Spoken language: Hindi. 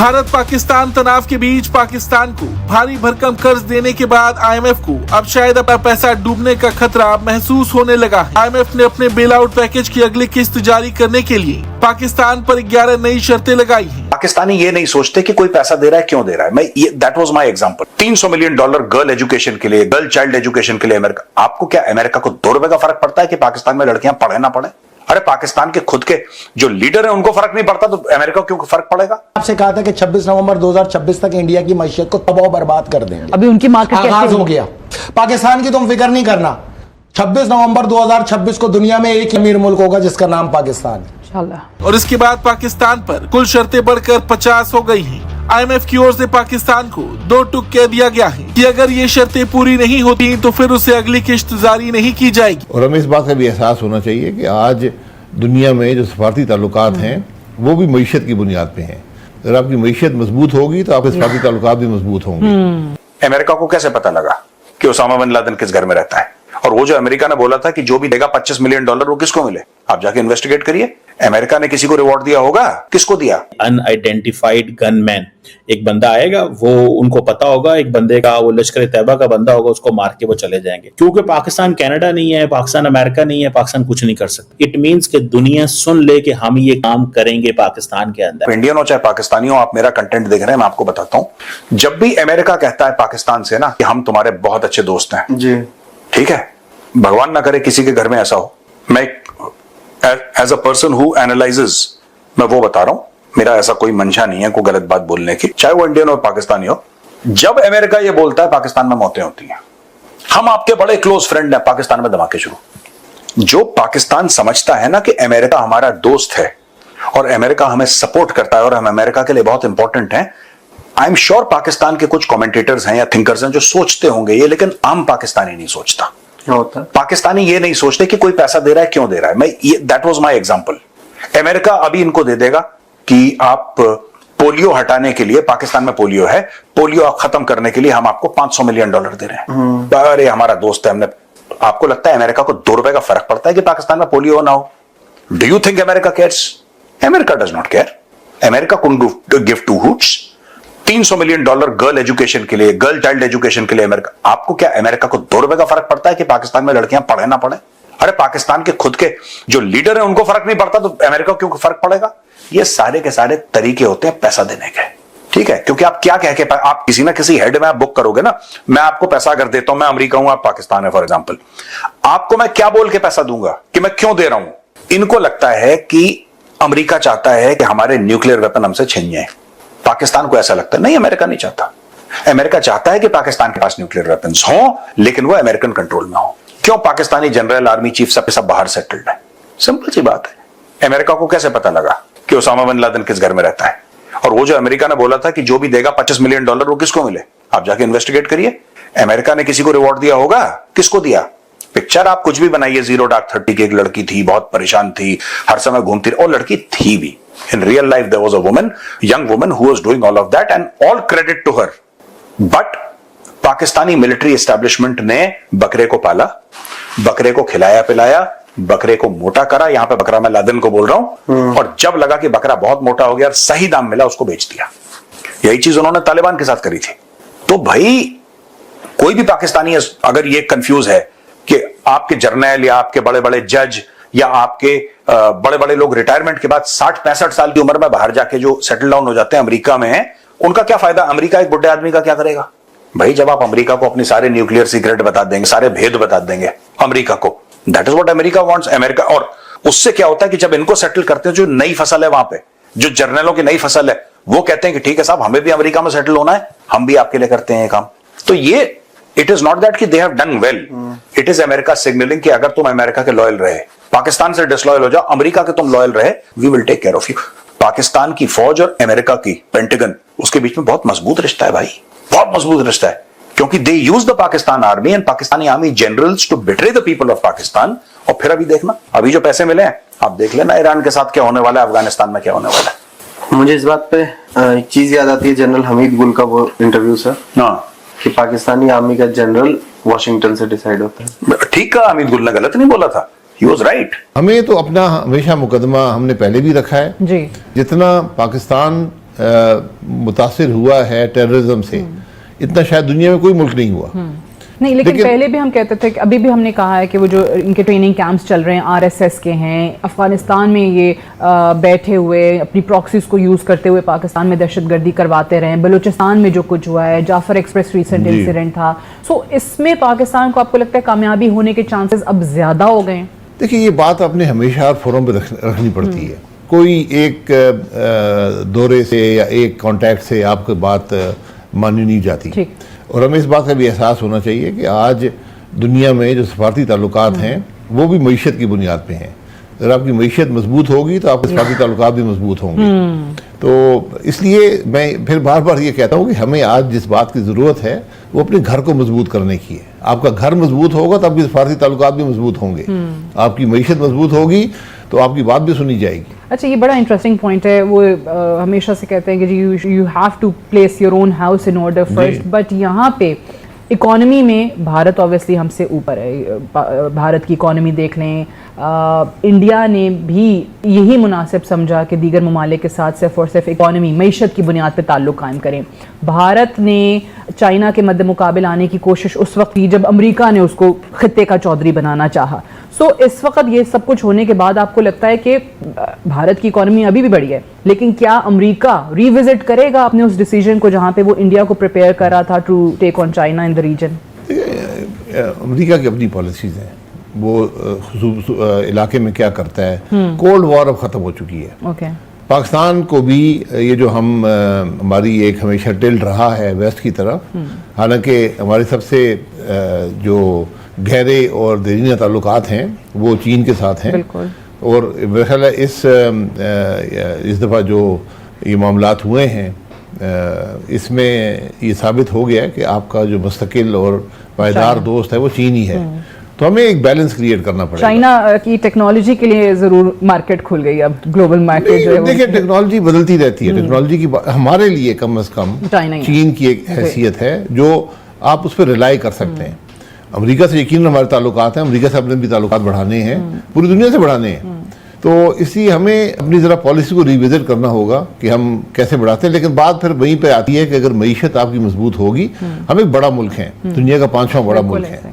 भारत पाकिस्तान तनाव के बीच पाकिस्तान को भारी भरकम कर्ज देने के बाद आईएमएफ को अब शायद अपना पैसा डूबने का खतरा महसूस होने लगा है। आईएमएफ ने अपने बेल आउट पैकेज की अगली किस्त जारी करने के लिए पाकिस्तान पर 11 नई शर्तें लगाई हैं। पाकिस्तानी ये नहीं सोचते कि कोई पैसा दे रहा है क्यों दे रहा है। That was my example. $300 million girl education के लिए, गर्ल चाइल्ड एजुकेशन के लिए अमेरिका। आपको क्या अमेरिका को ₹2 का फर्क पड़ता है कि पाकिस्तान में लड़कियां पढ़े ना पढ़े? अरे पाकिस्तान के खुद के जो लीडर है उनको फर्क नहीं पड़ता तो अमेरिका को क्यों फर्क पड़ेगा? आपसे कहा था कि 26 नवंबर 2026 तक इंडिया की मैशियत को तबाह बर्बाद कर देंगे। अभी उनकी मार्केट आगाज हो गया। पाकिस्तान की तुम फिक्र नहीं करना। 26 नवंबर 2026 को दुनिया में एक अमीर मुल्क होगा जिसका नाम पाकिस्तान है। और इसके बाद पाकिस्तान पर कुल शर्तें बढ़कर 50 हो गई हैं। आईएमएफ की ओर से पाकिस्तान को 2 टूक कह दिया गया है कि अगर ये शर्तें पूरी नहीं होती तो फिर उसे अगली किश्त जारी नहीं की जाएगी। और हमें इस बात का भी एहसास होना चाहिए कि आज दुनिया में जो सफारती ताल्लुकात हैं वो भी मईशत की बुनियाद पे हैं। अगर आपकी मईशत मजबूत होगी तो आपके सफारती ताल्लुकात भी मजबूत होंगे। अमेरिका को कैसे पता लगा कि ओसामा बिन लादेन किस घर में रहता है? और वो जो अमेरिका ने बोला था कि जो भी देगा $25 मिलियन वो किसको मिले? आप जाके इन्वेस्टिगेट करिए। अमेरिका ने किसी को रिवॉर्ड दिया होगा? किसको दिया? अनआइडेंटिफाइड गनमैन, एक बंदा आएगा, वो उनको पता होगा एक बंदे का, वो लश्कर तैयबा का बंदा होगा, उसको मार के वो चले जाएंगे। क्योंकि पाकिस्तान कनाडा नहीं है, पाकिस्तान अमेरिका नहीं है, पाकिस्तान कुछ नहीं कर सकता। इट मींस कि दुनिया सुन ले कि हम ये काम करेंगे पाकिस्तान के अंदर। इंडियन हो चाहे पाकिस्तानी हो, आप मेरा कंटेंट देख रहे हैं, मैं आपको बताता हूं। जब भी अमेरिका कहता है पाकिस्तान से ना कि हम तुम्हारे बहुत अच्छे दोस्त हैं जी, ठीक है, भगवान ना करे किसी के घर में ऐसा हो। मैं as a person who analyses, मैं वो बता रहा हूं, मेरा ऐसा कोई मंशा नहीं है कोई गलत बात बोलने की, चाहे वो इंडियन हो पाकिस्तानी हो। जब अमेरिका ये बोलता है पाकिस्तान में मौतें होती हैं, हम आपके बड़े क्लोज फ्रेंड हैं, पाकिस्तान में धमाके शुरू। जो पाकिस्तान समझता है ना कि अमेरिका हमारा दोस्त है और अमेरिका हमें सपोर्ट करता है और हम अमेरिका के लिए बहुत इंपॉर्टेंट हैं, आई एम श्योर पाकिस्तान के कुछ कमेंटेटर्स हैं या थिंकर्स हैं जो सोचते होंगे ये, लेकिन आम पाकिस्तानी नहीं सोचता। पाकिस्तानी ये नहीं सोचते कि कोई पैसा दे रहा है क्यों दे रहा है। That was my example. America अभी इनको दे देगा कि आप पोलियो हटाने के लिए, पाकिस्तान में पोलियो है, पोलियो खत्म करने के लिए हम आपको $500 मिलियन दे रहे हैं। अरे हमारा दोस्त है, हमने। आपको लगता है अमेरिका को ₹2 का फर्क पड़ता है कि पाकिस्तान में पोलियो ना हो? Do you think America cares? America does not care. America couldn't give two hoots. $300 million girl education के लिए, गर्ल चाइल्ड एजुकेशन के लिए अमेरिका। आपको क्या अमेरिका को ₹2 का फर्क पड़ता है कि पाकिस्तान में लड़कियां पढ़े ना पढ़े? अरे पाकिस्तान के खुद के जो लीडर है उनको फर्क नहीं पड़ता तो अमेरिका क्यों फर्क पड़ेगा? ये सारे के सारे तरीके होते हैं पैसा देने के, ठीक है? क्योंकि आप क्या कह के, आप किसी ना किसी हेड में आप बुक करोगे ना, मैं आपको पैसा अगर देता हूं, मैं अमेरिका हूं, आप पाकिस्तान है फॉर एग्जांपल, आपको मैं क्या बोल के पैसा दूंगा कि मैं क्यों दे रहा हूं? इनको लगता है कि अमेरिका चाहता है कि हमारे न्यूक्लियर वेपन हमसे छिन जाए। पाकिस्तान को ऐसा लगता है नहीं, अमेरिका नहीं चाहता। अमेरिका चाहता है कि पाकिस्तान के पास न्यूक्लियर वेपन्स हो, लेकिन वो अमेरिकन कंट्रोल में हो। क्यों? पाकिस्तानी जनरल, आर्मी चीफ सब बाहर सेटल्ड है। सिंपल सी बात है। अमेरिका को कैसे पता लगा कि ओसामा बिन लादेन किस घर में रहता है? और वो जो अमेरिका ने बोला था कि जो भी देगा $25 मिलियन वो किसको मिले? आप जाके इन्वेस्टिगेट करिए। अमेरिका ने किसी को रिवॉर्ड दिया होगा? किसको दिया? पिक्चर आप कुछ भी बनाइए, 0 Dark 30 की एक लड़की थी, बहुत परेशान थी, हर समय घूमती, और लड़की थी भी। In real life, there was a woman, young woman, who was doing all of that, and all credit to her. But Pakistani military establishment ने बकरे को पाला, बकरे को खिलाया पिलाया, बकरे को मोटा करा। यहां पे बकरा मैं लादेन को बोल रहा हूं। और जब लगा कि बकरा बहुत मोटा हो गया और सही दाम मिला, उसको बेच दिया। यही चीज उन्होंने तालिबान के साथ करी थी। तो भाई कोई भी पाकिस्तानी अगर ये कंफ्यूज है कि आपके जर्नल या आपके बड़े बड़े जज या आपके बड़े बड़े लोग रिटायरमेंट के बाद 60-65 साल की उम्र में बाहर जाके जो सेटल डाउन हो जाते हैं अमेरिका में, उनका क्या फायदा? अमेरिका एक बुढ़े आदमी का क्या करेगा? भाई जब आप अमेरिका को अपनी सारे न्यूक्लियर सीक्रेट बता देंगे, सारे भेद बता देंगे अमेरिका को, that is what America wants. America, और उससे क्या होता है कि जब इनको सेटल करते हैं, जो नई फसल है वहां पे, जो जर्नलों की नई फसल है, वो कहते हैं कि ठीक है साहब, हमें भी अमेरिका में सेटल होना है, हम भी आपके लिए करते हैं काम। तो ये इट इज नॉट दैट कि they have done well, it is America signalling कि अगर तुम अमेरिका के लॉयल रहे, पाकिस्तान से डिसलॉयल हो जाओ, अमेरिका के तुम लॉयल रहे, we will take care of you. Pakistan की फौज और अमेरिका की पेंटागन, उसके बीच में बहुत मजबूत रिश्ता है भाई, बहुत मजबूत रिश्ता है। क्योंकि they use the Pakistan army and Pakistani army generals to betray the people of Pakistan. और फिर अभी देखना, अभी जो पैसे मिले हैं, आप देख लेना ईरान के साथ क्या होने वाला है, अफगानिस्तान में क्या होने वाला है। मुझे इस बात पे एक चीज याद आती है, जनरल हमीद गुल का वो इंटरव्यू सर, कि पाकिस्तानी आर्मी का जनरल वॉशिंगटन से डिसाइड होता है। ठीक है, हमीद गुल ने गलत नहीं बोला था, he was right। हमें तो अपना हमेशा मुकदमा हमने पहले भी रखा है जी। जितना पाकिस्तान मुतासिर हुआ है टेररिज्म से, इतना शायद दुनिया में कोई मुल्क नहीं हुआ। नहीं, लेकिन पहले भी हम कहते थे कि अभी भी हमने कहा है कि वो जो इनके ट्रेनिंग कैंप्स चल रहे हैं आरएसएस के हैं, अफगानिस्तान में ये बैठे हुए अपनी प्रॉक्सीज को यूज़ करते हुए पाकिस्तान में दहशतगर्दी करवाते रहे, बलूचिस्तान में जो कुछ हुआ है, जाफर एक्सप्रेस रिसेंट इंसिडेंट था, सो इसमें पाकिस्तान को आपको लगता है कामयाबी होने के चांसेस अब ज़्यादा हो गए हैं? देखिए, ये बात अपने हमेशा हर फोरम पे रखनी पड़ती है। कोई एक दौरे से या एक कॉन्टैक्ट से आपकी बात मानी नहीं जाती। और हमें इस बात का भी एहसास होना चाहिए कि आज दुनिया में जो सफारती ताल्लुकात हैं वो भी मईशत की बुनियाद पे हैं। अगर आपकी मईशत मजबूत होगी तो आपके सफारती ताल्लुकात भी मजबूत होंगे। तो इसलिए मैं फिर बार बार ये कहता हूँ कि हमें आज जिस बात की ज़रूरत है वो अपने घर को मजबूत करने की है। आपका घर मजबूत होगा तो आपके सफारती ताल्लुकात भी मजबूत होंगे। आपकी मईशत मजबूत होगी तो आपकी बात भी सुनी जाएगी। अच्छा, ये बड़ा इंटरेस्टिंग पॉइंट है। वो हमेशा से कहते हैं कि जी you have to place your own house in order first, but यहाँ पे इकोनॉमी में भारत ऑब्वियसली हमसे ऊपर है। भारत की इकोनॉमी देख लें, इंडिया ने भी यही मुनासिब समझा कि दीगर ममालिक के साथ सिर्फ और सिर्फ इकोनॉमी मईशत की बुनियाद पर ताल्लुक़ कायम करें। भारत ने चाइना के मद्दे मुकाबिल आने की कोशिश उस वक्त की जब अमेरिका ने उसको खित्ते का चौधरी बनाना चाहा। सो इस वक्त ये सब कुछ होने के बाद आपको लगता है कि भारत की इकोनॉमी अभी भी बढ़ी है, लेकिन क्या अमेरिका रिविजिट करेगा अपने उस डिसीजन को जहां पे वो इंडिया को प्रिपेयर कर रहा था to take on China in the region? America की अपनी पॉलिसीज हैं, वो इलाके में क्या करता है। कोल्ड वॉर अब ख़त्म हो चुकी है। ओके। पाकिस्तान को भी ये जो हमारी एक हमेशा टिल्ट रहा है वेस्ट की तरफ, हालांकि हमारे सबसे जो गहरे और देरीना ताल्लुकात हैं वो चीन के साथ हैं। बिल्कुल। और मेरा ख्याल है इस दफ़ा जो ये मामलात हुए हैं इसमें ये साबित हो गया कि आपका जो मुस्तकिल और पायदार दोस्त है वो चीन ही है। तो हमें एक बैलेंस क्रिएट करना पड़ेगा। चाइना की टेक्नोलॉजी के लिए जरूर मार्केट खुल गई, अब ग्लोबल मार्केट जो है। देखिए, टेक्नोलॉजी बदलती रहती है। टेक्नोलॉजी की हमारे लिए कम से कम चीन की एक हैसियत है जो आप उस पर रिलाई कर सकते हैं। अमेरिका से यकीन हमारे ताल्लुकात हैं, अमेरिका से अपने भी ताल्लुकात बढ़ाने हैं, पूरी दुनिया से बढ़ाने हैं। तो इसलिए हमें अपनी ज़रा पॉलिसी को रिविजिट करना होगा कि हम कैसे बढ़ाते हैं। लेकिन बात फिर वहीं पे आती है कि अगर मईशत आपकी मजबूत होगी, हम एक बड़ा मुल्क हैं, दुनिया का 5वां बड़ा मुल्क है।